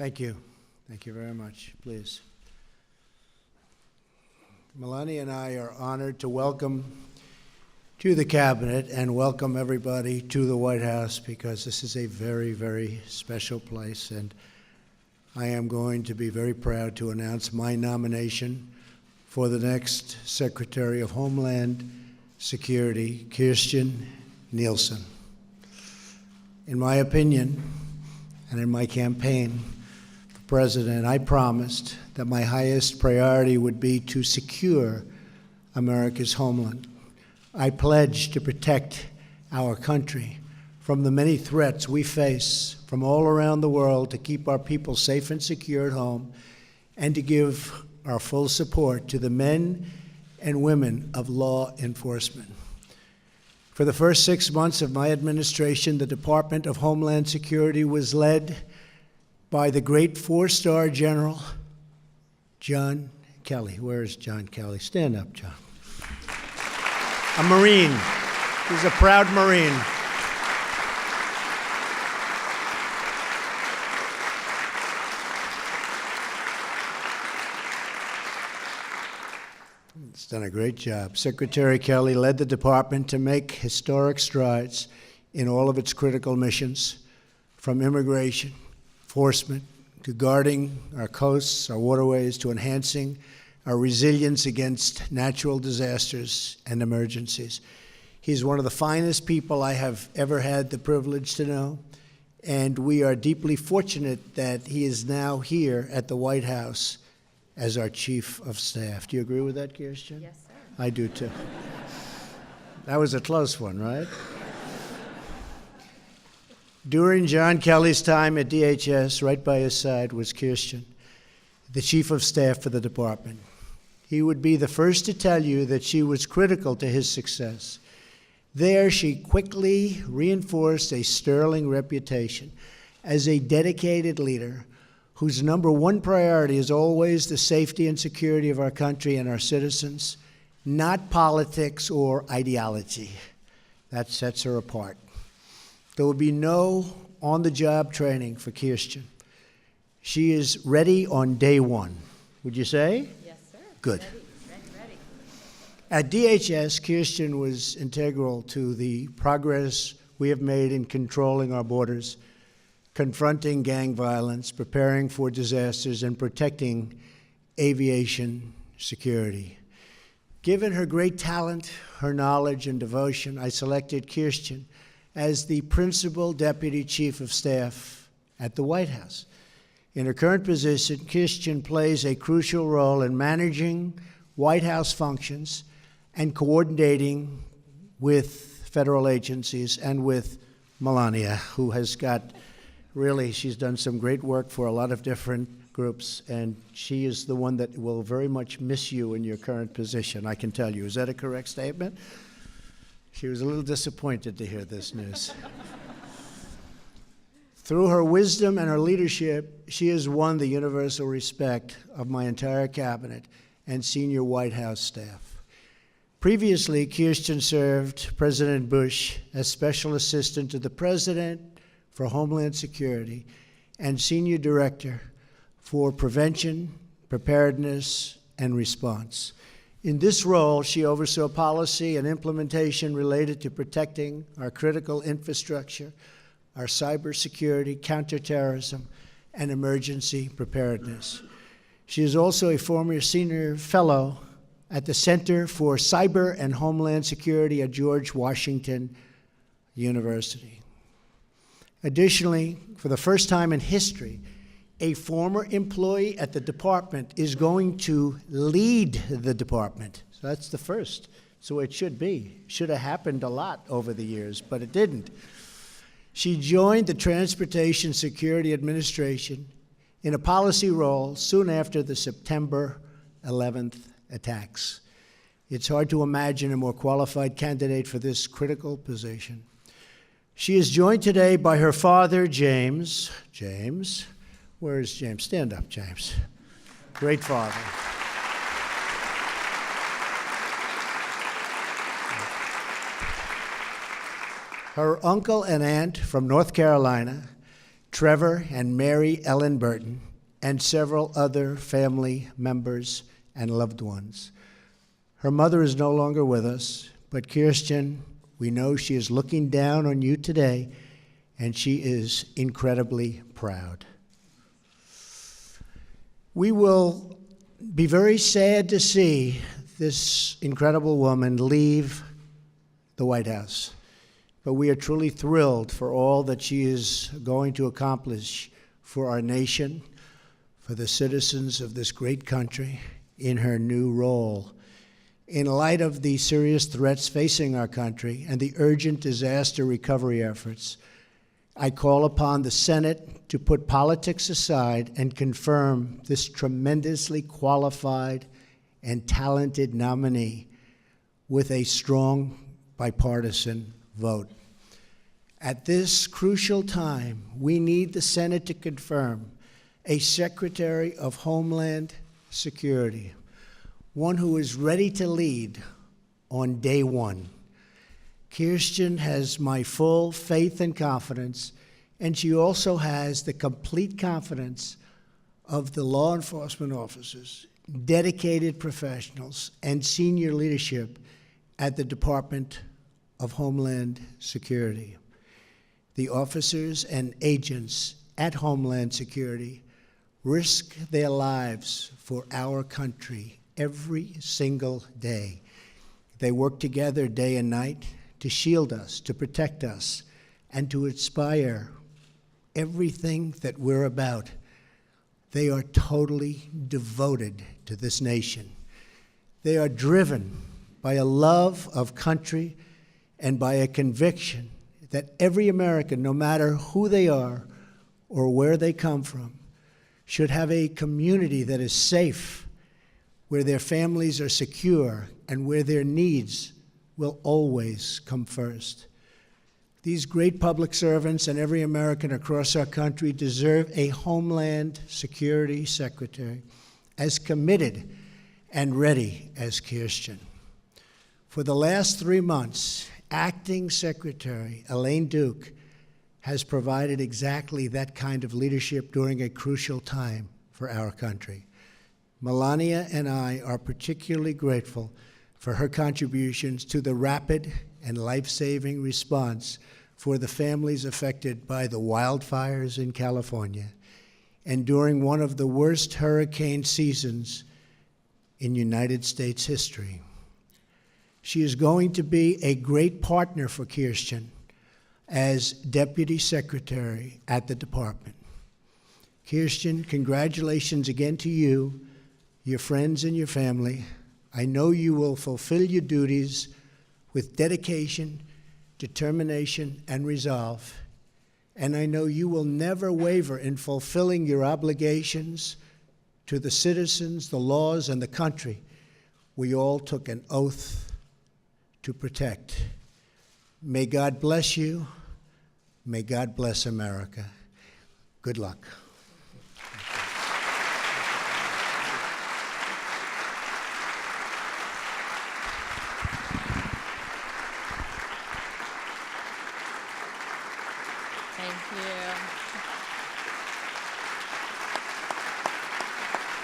Thank you. Thank you very much. Please. Melania and I are honored to welcome to the Cabinet and welcome everybody to the White House because this is a very, very special place, and I am going to be very proud to announce my nomination for the next Secretary of Homeland Security, Kirstjen Nielsen. In my opinion, and in my campaign for president, I promised that my highest priority would be to secure America's homeland. I pledged to protect our country from the many threats we face from all around the world, to keep our people safe and secure at home, and to give our full support to the men and women of law enforcement. For the first 6 months of my administration, the Department of Homeland Security was led by the great four-star General John Kelly. Where is John Kelly? Stand up, John. A Marine. He's a proud Marine. He's done a great job. Secretary Kelly led the department to make historic strides in all of its critical missions, from immigration, enforcement, to guarding our coasts, our waterways, to enhancing our resilience against natural disasters and emergencies. He's one of the finest people I have ever had the privilege to know, and we are deeply fortunate that he is now here at the White House as our Chief of Staff. Do you agree with that, Kirstjen? Yes, sir. I do, too. That was a close one, right? During John Kelly's time at DHS, right by his side was Kirstjen, the Chief of Staff for the department. He would be the first to tell you that she was critical to his success. There, she quickly reinforced a sterling reputation as a dedicated leader whose number one priority is always the safety and security of our country and our citizens, not politics or ideology. That sets her apart. There will be no on-the-job training for Kirstjen. She is ready on day one. Would you say? Yes, sir. Good. Ready. At DHS, Kirstjen was integral to the progress we have made in controlling our borders, confronting gang violence, preparing for disasters, and protecting aviation security. Given her great talent, her knowledge, and devotion, I selected Kirstjen as the Principal Deputy Chief of Staff at the White House. In her current position, Kirstjen plays a crucial role in managing White House functions and coordinating with federal agencies and with Melania, who has got really, she's done some great work for a lot of different groups, and she is the one that will very much miss you in your current position, I can tell you. Is that a correct statement? She was a little disappointed to hear this news. Through her wisdom and her leadership, she has won the universal respect of my entire cabinet and senior White House staff. Previously, Kirstjen served President Bush as Special Assistant to the President for Homeland Security and Senior Director for Prevention, Preparedness, and Response. In this role, she oversaw policy and implementation related to protecting our critical infrastructure, our cybersecurity, counterterrorism, and emergency preparedness. She is also a former senior fellow at the Center for Cyber and Homeland Security at George Washington University. Additionally, for the first time in history, a former employee at the department is going to lead the department. So that's the first. So it should be. Should have happened a lot over the years, but it didn't. She joined the Transportation Security Administration in a policy role soon after the September 11th attacks. It's hard to imagine a more qualified candidate for this critical position. She is joined today by her father, James. James, where is James? Stand up, James. Great father. Her uncle and aunt from North Carolina, Trevor and Mary Ellen Burton, and several other family members and loved ones. Her mother is no longer with us, but Kirsten, we know she is looking down on you today, and she is incredibly proud. We will be very sad to see this incredible woman leave the White House, but we are truly thrilled for all that she is going to accomplish for our nation, for the citizens of this great country in her new role. In light of the serious threats facing our country and the urgent disaster recovery efforts, I call upon the Senate to put politics aside and confirm this tremendously qualified and talented nominee with a strong bipartisan vote. At this crucial time, we need the Senate to confirm a Secretary of Homeland Security, one who is ready to lead on day one. Kirsten has my full faith and confidence, and she also has the complete confidence of the law enforcement officers, dedicated professionals, and senior leadership at the Department of Homeland Security. The officers and agents at Homeland Security risk their lives for our country every single day. They work together day and night to shield us, to protect us, and to inspire everything that we're about. They are totally devoted to this nation. They are driven by a love of country and by a conviction that every American, no matter who they are or where they come from, should have a community that is safe, where their families are secure, and where their needs will always come first. These great public servants and every American across our country deserve a Homeland Security Secretary as committed and ready as Kirsten. For the last 3 months, Acting Secretary Elaine Duke has provided exactly that kind of leadership during a crucial time for our country. Melania and I are particularly grateful for her contributions to the rapid and life-saving response for the families affected by the wildfires in California and during one of the worst hurricane seasons in United States history. She is going to be a great partner for Kirsten as Deputy Secretary at the department. Kirsten, congratulations again to you, your friends, and your family. I know you will fulfill your duties with dedication, determination, and resolve. And I know you will never waver in fulfilling your obligations to the citizens, the laws, and the country we all took an oath to protect. May God bless you. May God bless America. Good luck. Thank you.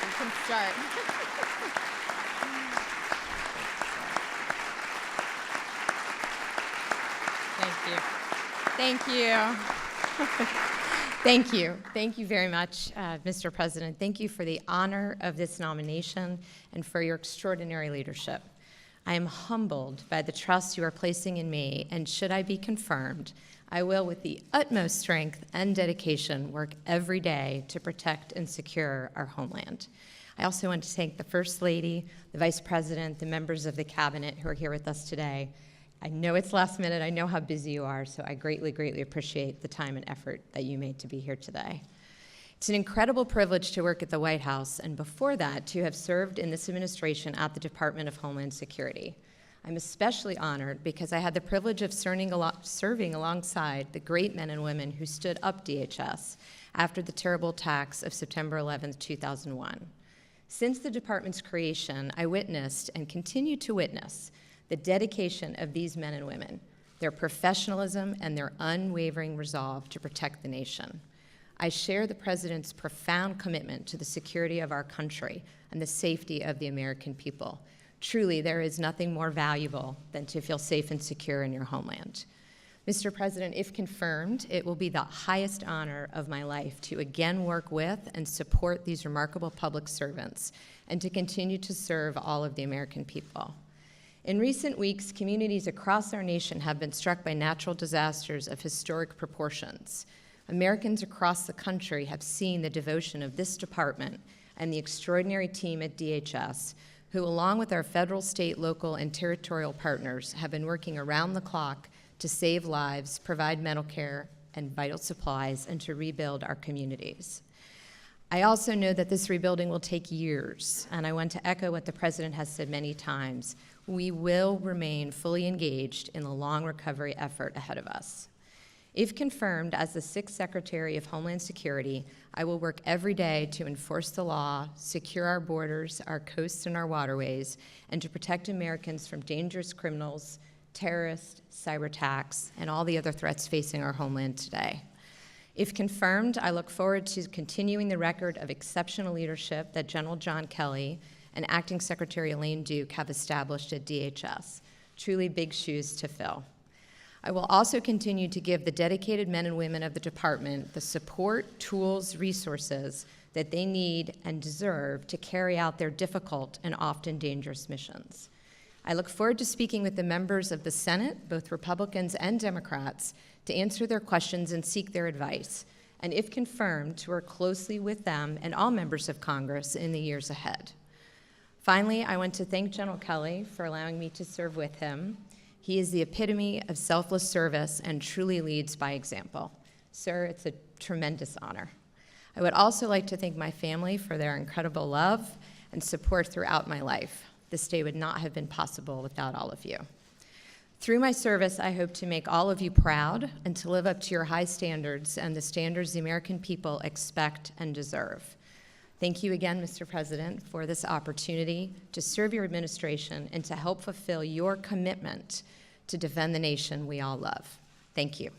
You can start. Thank you. Thank you. Thank you. Thank you very much, Mr. President. Thank you for the honor of this nomination and for your extraordinary leadership. I am humbled by the trust you are placing in me, and should I be confirmed, I will, with the utmost strength and dedication, work every day to protect and secure our homeland. I also want to thank the First Lady, the Vice President, the members of the Cabinet who are here with us today. I know it's last minute. I know how busy you are, so I greatly, greatly appreciate the time and effort that you made to be here today. It's an incredible privilege to work at the White House, and before that, to have served in this administration at the Department of Homeland Security. I'm especially honored because I had the privilege of serving alongside the great men and women who stood up DHS after the terrible attacks of September 11th, 2001. Since the department's creation, I witnessed and continue to witness the dedication of these men and women, their professionalism, and their unwavering resolve to protect the nation. I share the President's profound commitment to the security of our country and the safety of the American people. Truly, there is nothing more valuable than to feel safe and secure in your homeland. Mr. President, if confirmed, it will be the highest honor of my life to again work with and support these remarkable public servants and to continue to serve all of the American people. In recent weeks, communities across our nation have been struck by natural disasters of historic proportions. Americans across the country have seen the devotion of this department and the extraordinary team at DHS, who, along with our federal, state, local, and territorial partners, have been working around the clock to save lives, provide medical care and vital supplies, and to rebuild our communities. I also know that this rebuilding will take years, and I want to echo what the President has said many times. We will remain fully engaged in the long recovery effort ahead of us. If confirmed as the 6th Secretary of Homeland Security, I will work every day to enforce the law, secure our borders, our coasts, and our waterways, and to protect Americans from dangerous criminals, terrorists, cyber attacks, and all the other threats facing our homeland today. If confirmed, I look forward to continuing the record of exceptional leadership that General John Kelly and Acting Secretary Elaine Duke have established at DHS. Truly big shoes to fill. I will also continue to give the dedicated men and women of the department the support, tools, resources that they need and deserve to carry out their difficult and often dangerous missions. I look forward to speaking with the members of the Senate, both Republicans and Democrats, to answer their questions and seek their advice, and if confirmed, to work closely with them and all members of Congress in the years ahead. Finally, I want to thank General Kelly for allowing me to serve with him. He is the epitome of selfless service and truly leads by example. Sir, it's a tremendous honor. I would also like to thank my family for their incredible love and support throughout my life. This day would not have been possible without all of you. Through my service, I hope to make all of you proud and to live up to your high standards and the standards the American people expect and deserve. Thank you again, Mr. President, for this opportunity to serve your administration and to help fulfill your commitment to defend the nation we all love. Thank you.